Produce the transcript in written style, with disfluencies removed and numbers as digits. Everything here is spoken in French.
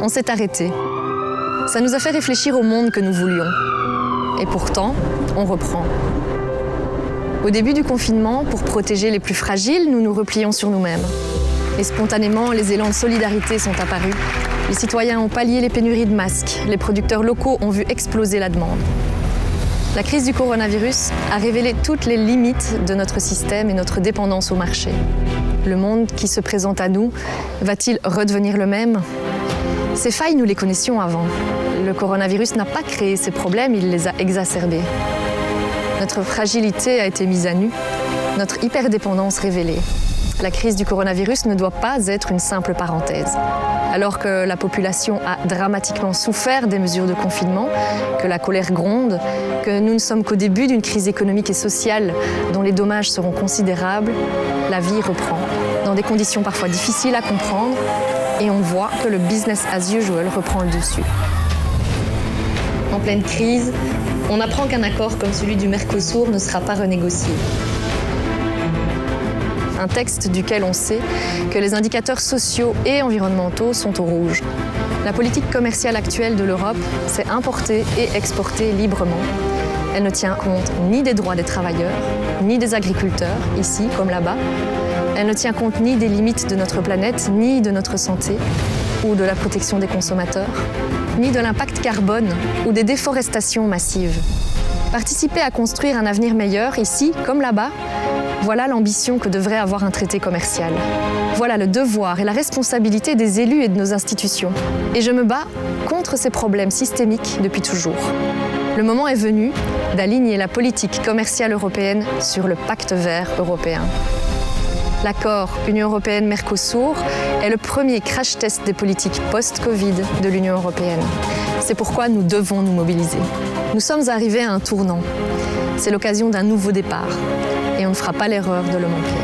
On s'est arrêté. Ça nous a fait réfléchir au monde que nous voulions. Et pourtant, on reprend. Au début du confinement, pour protéger les plus fragiles, nous nous replions sur nous-mêmes. Et spontanément, les élans de solidarité sont apparus. Les citoyens ont pallié les pénuries de masques. Les producteurs locaux ont vu exploser la demande. La crise du coronavirus a révélé toutes les limites de notre système et notre dépendance au marché. Le monde qui se présente à nous, va-t-il redevenir le même ? Ces failles, nous les connaissions avant. Le coronavirus n'a pas créé ces problèmes, il les a exacerbés. Notre fragilité a été mise à nu, notre hyperdépendance révélée. La crise du coronavirus ne doit pas être une simple parenthèse. Alors que la population a dramatiquement souffert des mesures de confinement, que la colère gronde, que nous ne sommes qu'au début d'une crise économique et sociale dont les dommages seront considérables, la vie reprend, dans des conditions parfois difficiles à comprendre, et on voit que le business as usual reprend le dessus. En pleine crise, on apprend qu'un accord comme celui du Mercosur ne sera pas renégocié. Un texte duquel on sait que les indicateurs sociaux et environnementaux sont au rouge. La politique commerciale actuelle de l'Europe, c'est importer et exporter librement. Elle ne tient compte ni des droits des travailleurs, ni des agriculteurs, ici comme là-bas. Elle ne tient compte ni des limites de notre planète, ni de notre santé, ou de la protection des consommateurs, ni de l'impact carbone ou des déforestations massives. Participer à construire un avenir meilleur, ici comme là-bas, voilà l'ambition que devrait avoir un traité commercial. Voilà le devoir et la responsabilité des élus et de nos institutions. Et je me bats contre ces problèmes systémiques depuis toujours. Le moment est venu d'aligner la politique commerciale européenne sur le pacte vert européen. L'accord Union européenne-Mercosur est le premier crash test des politiques post-Covid de l'Union européenne. C'est pourquoi nous devons nous mobiliser. Nous sommes arrivés à un tournant. C'est l'occasion d'un nouveau départ. Et on ne fera pas l'erreur de le manquer.